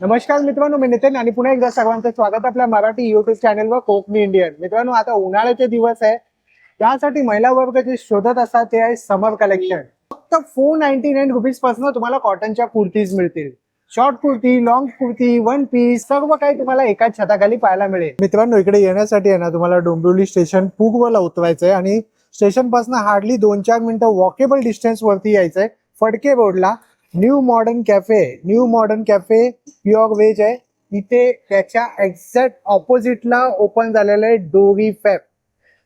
नमस्कार मित्रांनो, मी नितीन आणि पुन्हा एकदा सर्वांचं स्वागत आपल्या मराठी युट्यूब चॅनलवर कोकणी इंडियन. मित्रांनो, आता उन्हाळ्याचे दिवस आहे, त्यासाठी महिला वर्ग जे शोधत असतात ते आहे समर कलेक्शन. फक्त 499 पासून तुम्हाला कॉटनच्या कुर्तीज मिळतील. Short kurti, long kurti, one piece सर्व काही तुम्हाला एकाच छताखाली पाहायला मिळेल. मित्रांनो, इकडे येण्यासाठी आहे ना तुम्हाला डोंबिवली स्टेशन पूर्वला उतरायचंय आणि स्टेशन पासून हार्डली 2-4 मिनिटं वॉकेबल डिस्टन्स वरती यायचंय. फडके रोडला new modern cafe pure veg आहे. इथे त्याच्या एक्झॅक्ट ऑपोजिटला ओपन झालेलं आहे डोरी फॅब.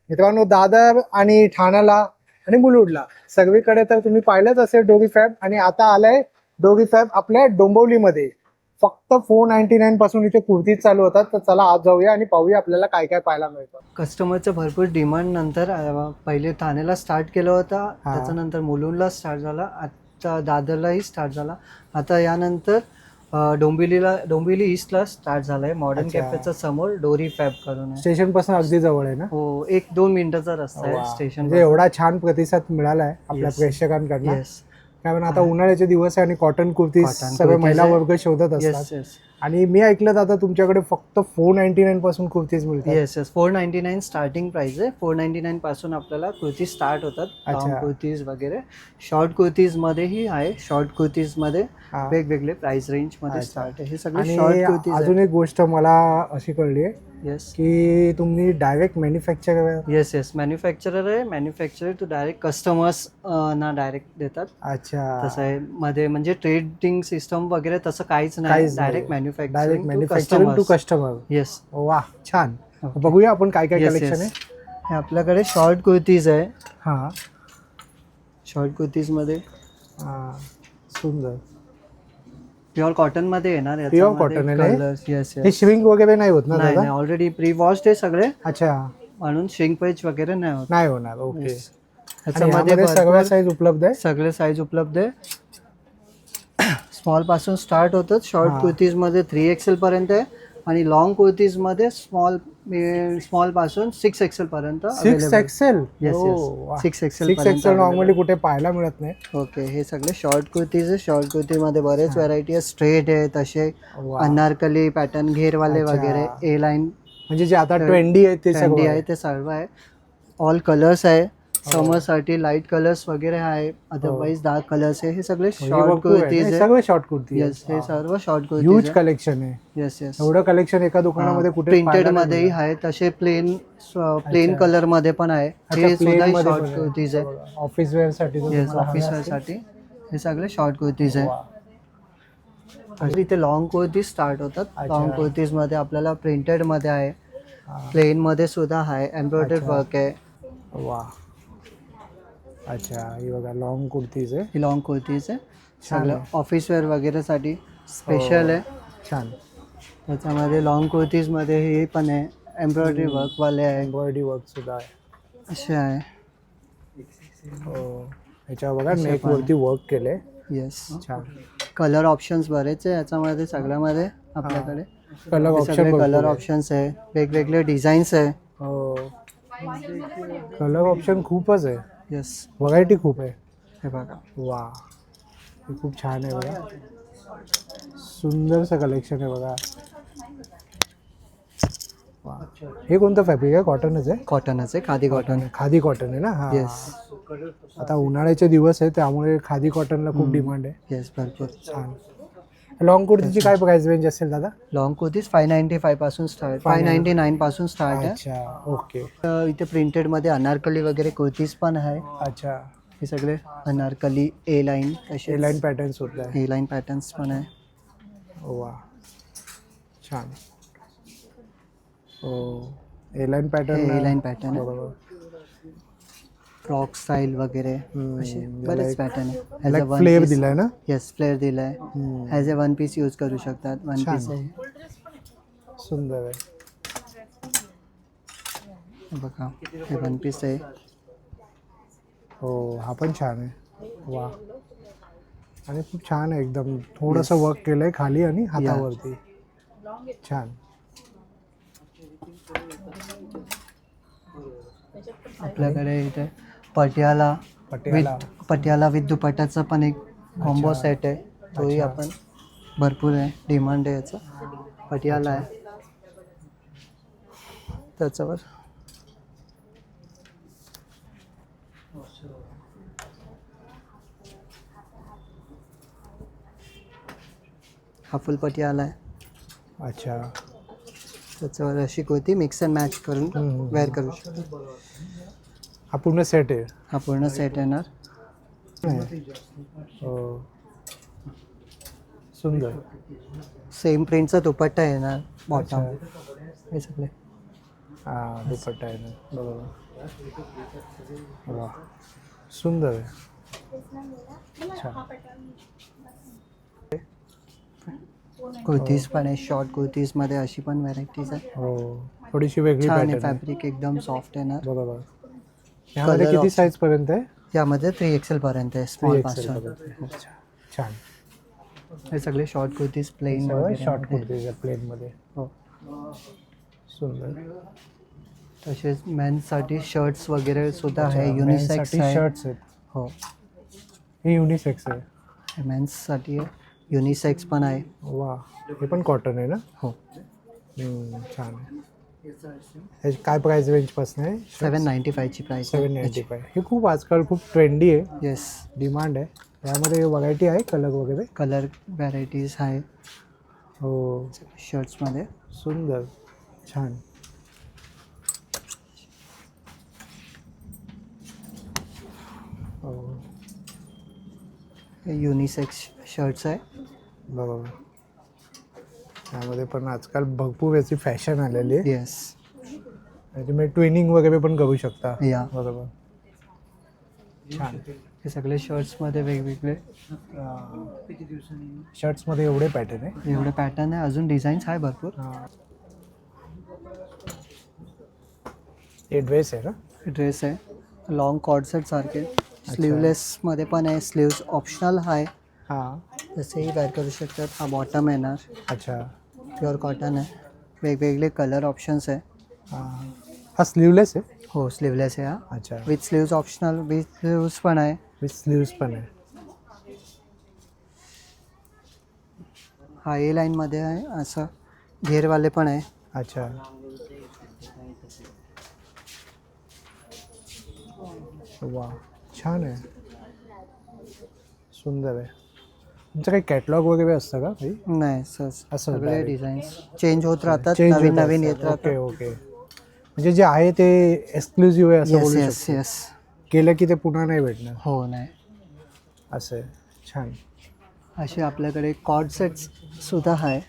मित्रांनो, दादर आणि ठाण्याला आणि मुलुंडला सगळीकडे तर तुम्ही पाहिलंच असेल डोरी फॅब, आणि आता आलंय डोरी फॅब आपल्या डोंबिवलीमध्ये. फक्त 499 पासून इथे कुर्तीज चालू होतात. तर चला आज जाऊया आणि पाहूया आपल्याला काय काय पाहायला मिळतं. कस्टमरचं भरपूर डिमांड नंतर पहिले ठाण्याला स्टार्ट केलं होता, त्याच्यानंतर मुलुंडला स्टार्ट झाला, आता दादरलाही स्टार्ट झाला, आता यानंतर डोंबिवली ईस्टला स्टार्ट झालाय. मॉडर्न कॅफेच्या समोर डोरी फॅब करून स्टेशन पासून अगदी जवळ आहे ना? हो, 1-2 मिनिटाचा रस्ता आहे स्टेशन. म्हणजे एवढा छान प्रतिसाद मिळालाय आपल्या प्रेक्षकांकडनं. कारण आता उन्हाळ्याचे दिवस आहे आणि कॉटन कुर्ती सगळे महिला वर्ग शोधत असतात. आणि मी ऐकलं आता तुमच्याकडे फक्त 499 पासून कुर्तीज मिळतात. येस 499 स्टार्टिंग प्राइस आहे. 499 पासून आपल्याला कुर्ती स्टार्ट होतात. लॉंग कुर्तीज वगैरे, शॉर्ट कुर्तीज मध्येही आहे. शॉर्ट कुर्तीज मध्ये वेगवेगळे प्राइस रेंज मध्ये स्टार्ट आहे. हे सगळे शॉर्ट कुर्तीज. अजून एक गोष्ट मला अशी कळली आहे की तुम्ही डायरेक्ट मॅन्युफॅक्चरर. येस मॅन्युफॅक्चरर आहे. मॅन्युफॅक्चरर टू डायरेक्ट कस्टमर्स ना डायरेक्ट देतात. अच्छा, तसं आहे मध्ये, म्हणजे ट्रेडिंग सिस्टम वगैरे तसं काहीच नाही. Direct manufacturing to customer. Yes. वा, छान. बघूया आपण काय काय कलेक्शन आहे. हे आपल्याकडे शॉर्ट कुर्तीज आहे. हा, शॉर्ट कुर्तीज मध्ये सुंदर प्युअर कॉटन मध्ये येणार. प्युअर कॉटन आहे. येस. हे श्रिंक वगैरे नाही होत ना? नाही, ऑलरेडी प्री वॉश्ड आहे सगळे. अच्छा, म्हणून श्रिंक पेज वगैरे नाही होणार. ओके. ह्याच्यामध्ये सगळ्या साईज उपलब्ध आहे. सगळे साईज उपलब्ध आहे. स्मॉल पासून स्टार्ट होतात. शॉर्ट कुर्तीज मध्ये 3XL पर्यंत आहे आणि लॉंग कुर्तीज मध्ये स्मॉल पासून 6XL पर्यंत. 6XL? येस. 6XL नॉर्मली कुठे पाहायला मिळत नाही. ओके. हे सगळे शॉर्ट कुर्तीज आहे. शॉर्ट कुर्ती मध्ये बरेच व्हरायटी आहे. स्ट्रेट आहे, तसे अनारकली पॅटर्न, घेरवाले वगैरे, ए लाईन, म्हणजे जे आता ट्रेंडी आहे ते ट्रेंडी आहे ते सर्व आहे. ऑल कलर्स आहे. समर साठी लाईट कलर्स वगैरे आहे, अदरवाइज डार्क कलर्स आहे. हे सगळे शॉर्ट कुर्तीज आहे. सगळे शॉर्ट कुर्ती. येस, हे सर्व शॉर्ट कुर्ती. ह्यूज कलेक्शन आहे. येस. एवढं कलेक्शन एका दुकानामध्ये कुठे? प्रिंटेड मध्येही आहे, तसे प्लेन कलर मध्ये पण आहे. हे सुद्धा शॉर्ट कुर्तीज आहे. ऑफिस वेअर साठी. येस, ऑफिस वेअर साठी हे सगळे शॉर्ट कुर्तीज आहे. इथे लॉंग कुर्तीज स्टार्ट होतात. लॉंग कुर्तीज मध्ये आपल्याला प्रिंटेड मध्ये आहे, प्लेन मध्ये सुद्धा आहे, एम्ब्रॉयडर्ड वर्क आहे. वा, अच्छा. ही बघा लॉंग कुर्तीज आहे. ही लॉंग कुर्तीज आहे. सगळं ऑफिस वेअर वगैरे साठी स्पेशल आहे. छान. त्याच्यामध्ये लॉंग कुर्तीज मध्ये हे पण आहे, एम्ब्रॉयडरी वर्क वाले आहे. एम्ब्रॉयडरी वर्क सुद्धा आहे. असे आहे. हो, ह्याच्यावर बघा नेक वरती वर्क केले. येस. छान. कलर ऑप्शन्स बरेच आहे याच्यामध्ये. सगळ्यामध्ये आपल्याकडे कलर ऑप्शन्स आहे, वेगवेगळे डिझाईन्स आहे. हो, कलर ऑप्शन खूपच आहे. येस, व्हरायटी खूप आहे. हे बघा. वा, हे खूप छान आहे बघा. सुंदरसं कलेक्शन आहे बघा. वा, हे कोणतं फॅब्रिक आहे? कॉटनच आहे? कॉटनच आहे. खादी कॉटन. खादी कॉटन आहे ना? हा. येस. आता उन्हाळ्याचे दिवस आहे त्यामुळे खादी कॉटनला खूप डिमांड आहे. येस, भरपूर. छान. लॉंग कुर्तीची काय प्राइस रेंज असेल दादा? लॉंग कुर्तीज 595 पासून स्टार्ट, 599 पासून स्टार्ट आहे. अच्छा, ओके. इथे प्रिंटेड मध्ये अनारकली वगैरे कुर्तीज पण आहे. अच्छा, हे सगळे अनारकली, ए लाईन, ए लाईन पॅटर्न्स होत आहे. ए लाईन पॅटर्न्स पण आहे. वा, छान. हो, ए लाईन पॅटर्न बरोबर. फ्रॉक स्टाईल वगैरे असे बरेच पॅटर्न आहे. लाईक फ्लेअर दिलाय ना? येस, फ्लेअर दिलाय. As a one piece use करू शकतात. वन पीस आहे. सुंदर आहे. बघा, हे वन पीस आहे. हो, हा पण छान आहे. वा, आणि खूप छान आहे एकदम. थोडंसं वर्क केलंय खाली आणि हातावरती. छान. आपल्याकडे इथे पटियाला विथ दुपट्ट्याचा पण एक कॉम्बो सेट आहे, तोही आपण भरपूर आहे, डिमांड आहे याचा. पटियाला आहे त्याच्यावर. हा फुल पटियाला आहे, अच्छा. त्याच्यावर अशी कुर्ती मिक्स अँड मॅच करून वेअर करू शकतो. हा पूर्ण सेट आहे. हा पूर्ण सेट येणार. हो. सुंदर. सेम प्रिंटचा दुपट्टा येणार बॉटम. हे सगळे हा दुपट्टा आहे ना, बरोबर. वा सुंदर आहे. कुर्तीज पण आहे, शॉर्ट कुर्तीज मध्ये अशी पण व्हरायटीज आहे. हो थोडीशी वेगळी छान आहे, पॅटर्न आहे. फॅब्रिक एकदम सॉफ्ट येणार. बरोबर. यामध्ये Color किती option. साईज पर्यंत आहे? यामध्ये 3XL पर्यंत आहे, स्मॉल 3XL पासून. पर्यंत. अच्छा छान. हे सगळे शॉर्ट कुर्तीज प्लेन वगैरे शॉर्ट मध्ये. कुर्तीज प्लेन मध्ये. हो. सुंदर. तसेच मेन्ससाठी शर्ट्स वगैरे सुद्धा आहे, युनिसेक्स आहे. शर्ट्स आहेत. हो, हे युनिसेक्स आहे. मेन्ससाठी युनिसेक्स पण आहे. वा हे पण कॉटन आहे ना? हो. छान आहे. ह्याची काय प्राइस रेंज पासून आहे? 795ची प्राइस. 795. हे खूप आजकाल खूप ट्रेंडी आहे. येस. डिमांड आहे. यामध्ये व्हरायटी आहे कलर वगैरे? कलर व्हरायटीज आहे हो. शर्ट्समध्ये. सुंदर. छान. हो हे युनिसेक्स शर्ट्स आहे. बरोबर. यामध्ये पण आजकाल भरपूर याची फॅशन आलेली आहे. येस. तुम्ही ट्विनिंग वगैरे पण करू शकता. या. बरोबर. छान. हे सगळे शर्ट्समध्ये वेगवेगळे शर्ट्समध्ये एवढे पॅटर्न आहे. एवढे पॅटर्न आहे, अजून डिझाईन्स आहे भरपूर. हे ड्रेस आहे ना? ड्रेस आहे, लॉंग कॉर्ड सेट सारखे. स्लीवलेसमध्ये पण आहे, स्लीव्स ऑप्शनल आहे. हां. जसेही वेअर करू शकतात. हा बॉटम येणार, अच्छा. प्युअर कॉटन आहे. वेगवेगळे कलर ऑप्शन्स आहे. हां. हा स्लीवलेस आहे? हो, स्लीवलेस आहे हा. अच्छा. With sleeves optional, with sleeves पण आहे. विथ स्लीव्स पण आहे. हा ए लाईनमध्ये आहे, असं घेरवाले पण आहे. अच्छा. वा छान आहे, सुंदर आहे. तुमचं काही कॅटलॉग वगैरे असतं का काही? नाही सर, असं सगळे direct. डिझाईन्स चेंज होत राहतात, Change नवीन होत नवीन असतात. येत राहतात. Okay okay. म्हणजे जे आहे ते एक्सक्लुझिव्ह आहे असं येस बोलू येस शकतो. येस. केलं की ते पुन्हा नाही भेटणार. हो, नाही. असं आहे. छान. असे आपल्याकडे कॉर्ड सेट्स सुद्धा आहे.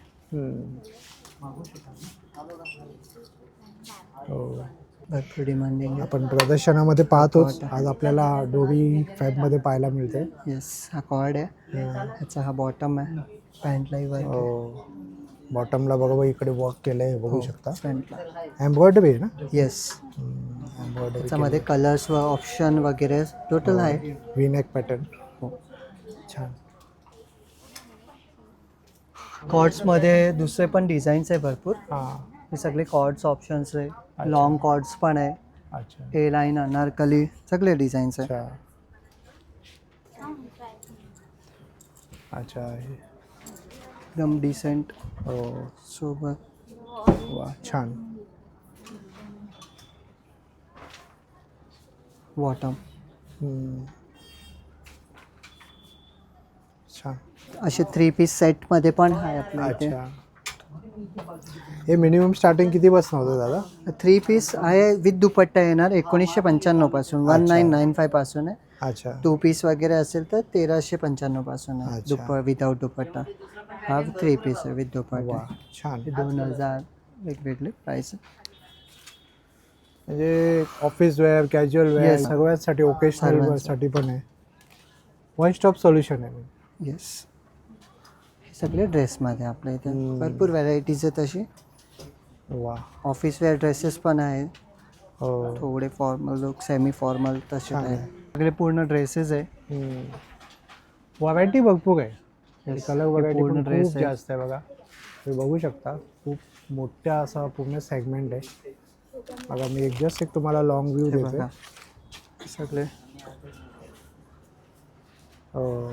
हो. भरपूर डिमांडिंग. आपण प्रदर्शनामध्ये पाहतोच, आज आपल्याला डोरी फॅबमध्ये पाहायला मिळते. येस, हा कॉर्ड आहे. ह्याचा हा बॉटम आहे, पॅन्टलाही वर्क. हो. बॉटमला बघा इकडे वर्क केलंय हे बघू शकता. फ्रंटला. एम्ब्रॉयडरी आहे ना? येस. एम्ब्रॉयडरी. त्याच्यामध्ये कलर्स व ऑप्शन वगैरे टोटल आहे. V-neck pattern. हो. छान. कॉर्ड्समध्ये दुसरे पण डिझाईन्स आहे भरपूर. हां. हे सगळे कॉर्ड्स ऑप्शन्स आहे. लॉंग कॉर्ड्स पण आहे. अच्छा. ए लाईन, अनारकली, सगळे डिझाईन्स आहे. अच्छा. अच्छा. एकदम डिसेंट हो. सोबत. वा छान. बॉटम. छान. असे 3 पीस सेटमध्ये पण आहे आपल्या इथे. अच्छा. हे मिनिमम स्टार्टिंग किती बसणं होतं दादा? 3 पीस आहे विथ दुपट्टा येणार 1995 पासून, 1995 पासून आहे. अच्छा. 2 पीस वगैरे असेल तर 1395 पासून आहे. अच्छा. विदाउट दुपट्टा. हा 3 पीस आहे विथ दुपट्टा. वा छान. 2000 वेगवेगळे प्राइस. म्हणजे office wear, casual wear, Yes. सगळ्यासाठी ओकेशनल वेअरसाठी पण आहे. वन स्टॉप सोल्युशन आहे. येस. हे सगळे ड्रेसमध्ये आपल्या इथे भरपूर व्हरायटीज आहेत तशी. वा. ऑफिस वेअर ड्रेसेस पण आहेत. हो. थोडे फॉर्मल लुक, सेमी फॉर्मल तसे छान आहे. आहे. सगळे पूर्ण ड्रेसेस आहे. व्हरायटी भरपूर आहे. Yes. कलर हे व्हरायटी पूर्ण पण ड्रेस खूप आहे. जास्त आहे बघा. तुम्ही बघू शकता खूप मोठा असा पूर्ण सेगमेंट आहे. बघा मी एक तुम्हाला लॉंग व्ह्यू हे देते. बघा. सगळे हो.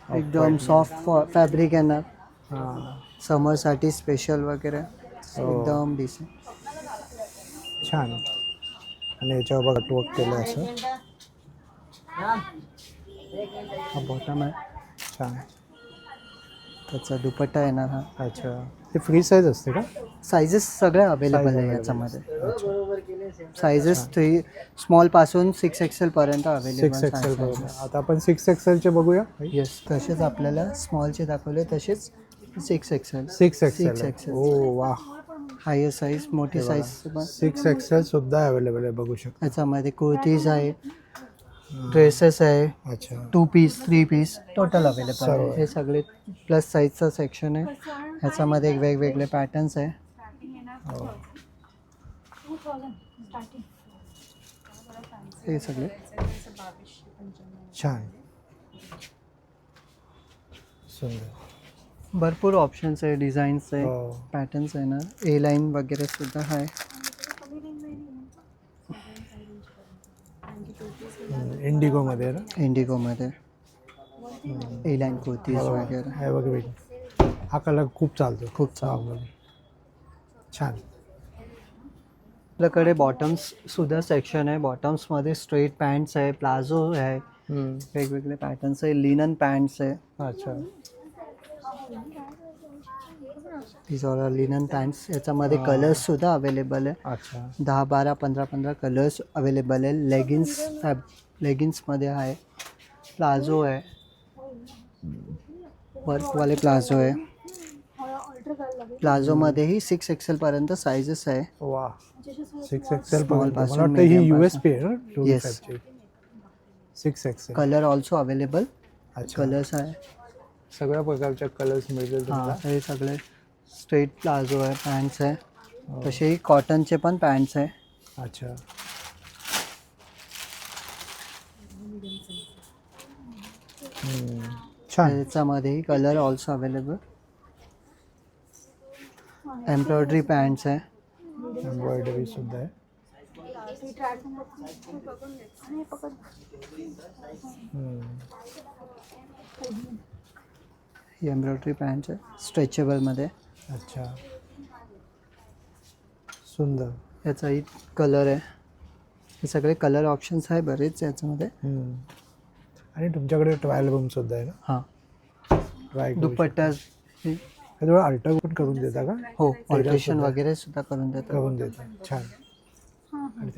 एकदम सॉफ्ट फॅब्रिक येणार. हां, समरसाठी स्पेशल वगैरे हो. एकदम डिसेंट. छान. आणि याच्यावर बघा टोक केलं असं. हा बॉटम आहे, छान. त्याचा दुपट्टा येणार हा. अच्छा. ते फ्री साईज असते का? सायझेस सगळे अवेलेबल Size आहे available याच्यामध्ये. अच्छा. सायझेस 3 स्मॉल पासून 6XL पर्यंत अवेलेबल 6XL पर्यंत. सायझेस. आता आपण 6XLचे बघूया. येस, तसेच आपल्याला स्मॉलचे दाखवले तसेच 6XL. 6XL आहे. 6XL. ओ वा. हायर साईज, मोठी हे बघा. साईज पण 6XL सुद्धा अवेलेबल आहे, बघू शकता. याच्यामध्ये कुर्तीज आहे, ड्रेसेस आहे, अच्छा. 2 पीस 3 पीस टोटल अवेलेबल सर्व आहे. आहे. हे सगळे प्लस साईजचं सेक्शन आहे. ह्याच्यामध्ये वेगवेगळे पॅटर्न्स आहे. हो. हे सगळे छान. सुंदर. भरपूर ऑप्शन्स आहे, डिझाईन्स आहे, हो. पॅटर्न्स आहे ना. ए लाईन वगैरे सुद्धा आहे. इंडिगोमध्ये ना. इंडिगोमध्ये ए लाईन कुर्तीज वगैरे हे बघ बाई. हा कलर खूप चालतो. खूप चांगलं. चांगलं. छान. आपल्याकडे बॉटम्स सुद्धा सेक्शन आहे. बॉटम्समध्ये स्ट्रेट पॅन्ट्स आहे, प्लाझो आहे, वेगवेगळे पॅटर्न्स आहे, लिनन पॅन्ट्स आहे. अच्छा. these all are linen pants. याच्यामध्ये कलर्स सुद्धा अवेलेबल आहे. अच्छा. 10, 12, 15 कलर्स अवेलेबल आहे. लेगिन्समध्ये आहे, प्लाझो आहे, वर्कवाले प्लाझो आहे. प्लाझोमध्येही 6XL पर्यंत साईजेस आहे. वा. 6XL Small मला पासून वाटतं ही medium USP आहे ना. Yes. 6XL. Colour also available. अच्छा. कलर्स आहे. सगळ्या प्रकारच्या कलर्स मिळतील हां, तुम्हाला. हे सगळे स्ट्रेट प्लाझो आहे, पॅन्ट्स आहे. तसेही कॉटनचे पण पॅन्ट्स आहे. अच्छा. छान. त्याच्यामध्येही colour also available. Embroidery pants आहे. एम्ब्रॉयडरी सुद्धा आहे. ही एम्ब्रॉयडरी पॅन्ट्स आहे, स्ट्रेचेबलमध्ये. अच्छा. सुंदर. याचाही कलर आहे. हे सगळे कलर ऑप्शन्स आहे बरेच याच्यामध्ये. आणि तुमच्याकडे ट्रायल रूम सुद्धा आहे ना. हां, ट्राय दुपट्टा थोडं अल्टर पण करून देता का? हो, ऑल्ट्रेशन वगैरे सुद्धा करून देतात. करून देता. छान. आणि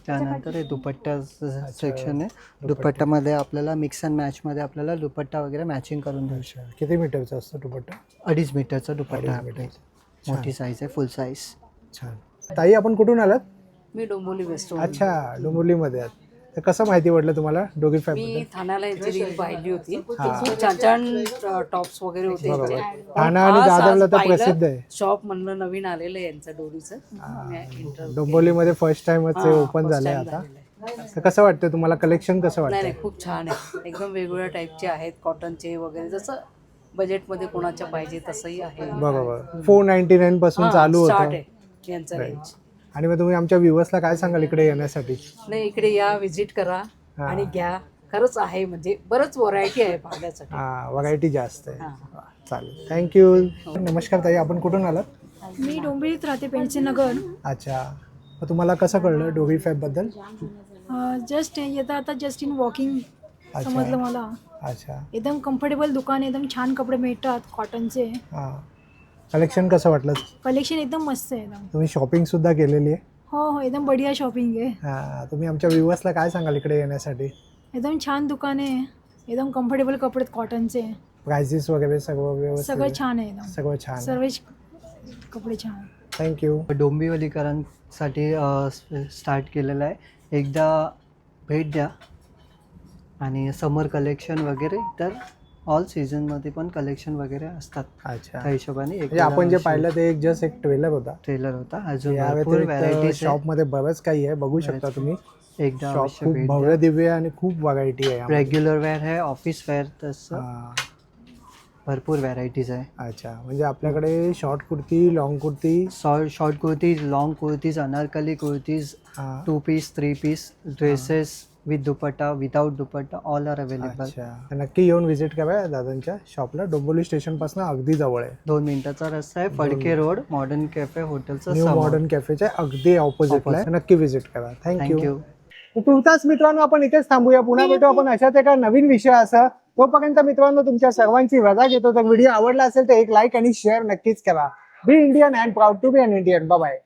त्यानंतर हे दुपट्टा सेक्शन आहे. दुपट्ट्यामध्ये आपल्याला मिक्स अँड मॅचमध्ये आपल्याला दुपट्टा वगैरे मॅचिंग करून देऊ शकतो. अच्छा. किती मीटरचा असतो दुपट्टा? 2.5 मीटरचा दुपट्टा 2.5 आहे. मीटरचा. मोठी साईज आहे, फुल साईज. छान. ताई, आपण कुठून आलात? मी डोंबिवली वेस्ट. अच्छा, डोंबिवलीमध्ये आहात. तर कसं माहिती पडलं तुम्हाला डोगी फॅब मी बद्दल? ठाण्याला यांची रील पाहिली होती. खूप छान छान टॉप्स वगैरे होते बरोबर. यांचे. ठाणा आणि आज दादरला तर पाहिलं, प्रसिद्ध आहे. शॉप म्हणलं नवीन आलेलं आहे यांचं डोरीचं. मी interview डोंबिवलीमध्ये फर्स्ट टाइमच केलं. ओपन first झालंय time आता. झालेलं आहे. तर कसं वाटतं तुम्हाला? कलेक्शन कसं नाही वाटतं? नाही, खूप छान आहे. एकदम वेगवेगळ्या टाईपचे आहेत, कॉटनचे वगैरे. जसं बजेटमध्ये कोणाच्या पाहिजे तसंही आहे. बरोबर. 499 पासून चालू स्टार्ट होतं. आहे यांचं रेंज. आणि मग तुम्ही आमच्या व्ह्युअर्सला काय सांगाल इकडे येण्यासाठी? नाही, इकडे या, व्हिजिट करा आणि घ्या. खरंच आहे, म्हणजे बरंच व्हरायटी आहे पाहण्यासाठी. व्हरायटी जास्त आहे. हां. चालेल, थँक्यू. नमस्कार ताई, आपण कुठून आलात? मी डोंबिवलीत राहते, पेंडसे नगर. अच्छा. मग तुम्हाला कसं कळलं डोगी फॅब बद्दल? जस्ट येता जस्ट इन वॉकिंग समजलं मला. अच्छा. एकदम कम्फर्टेबल दुकान, एकदम छान कपडे मिळतात कॉटनचे. हां. कलेक्शन कसं वाटलं? कलेक्शन एकदम मस्त आहे एकदम. तुम्ही शॉपिंग सुद्धा केलेली आहे? हो, एकदम बढिया शॉपिंग आहे. हां. तुम्ही आमच्या व्ह्युअर्सला काय सांगाल इकडे येण्यासाठी? एकदम छान दुकान आहे, एकदम कम्फर्टेबल कपडे कॉटनचे. प्राइसेस वगैरे सगळं व्यवस्थित सगळं आहे? छान आहे एकदम. सगळं छान. सर्व कपडे छान. थँक्यू. डोंबिवलीकरांसाठी स्टार्ट केलेलं आहे. एकदा भेट द्या. आणि समर कलेक्शन वगैरे तर ऑल सीझनमध्ये पण कलेक्शन वगैरे असतात. अच्छा. त्या हिशोबाने एक म्हणजे आपण जे पाहिलं ते जस्ट एक ट्रेलर होता. ट्रेलर होता. अजून या भरपूर व्यतिरिक्त व्हरायटीज शॉपमध्ये बरंच काही आहे, बघू शकता तुम्ही. एकदा शॉप अवश्य खूप भेट भव्य दिव्य आहे आणि खूप व्हरायटी आहे यामध्ये. रेग्युलर वेअर आहे, ऑफिस वेअर, तसं हां. भरपूर व्हरायटीज आहे. अच्छा. म्हणजे आपल्याकडे short kurti, long kurti, short kurtis, long kurtis, Anarkali kurtis, 2 piece 3 piece, dresses, with dupatta, without dupatta, all are available. अच्छा, तर नक्की येऊन व्हिजिट करा दादांच्या शॉपला. डोंबिवली स्टेशन पासून अगदी जवळ आहे. 2 मिनिटाचा रस्ता आहे. फडके रोड, मॉडर्न कॅफे हॉटेलचा न्यू समोर. मॉडर्न कॅफेच्या अगदी ऑपोजिटला आहे. नक्की व्हिजिट करा. थँक्यू. थँक्यू. तुमचाच मित्रांनो, आपण इथेच थांबूया. पुन्हा भेटू आपण अशाच एका नवीन विषयासह. तोपर्यंत मित्रांनो, तुमच्या सर्वांची रजा घेतो. तर व्हिडिओ आवडला असेल तर एक लाईक आणि शेअर नक्कीच करा. Be Indian and proud to be an Indian. Bye.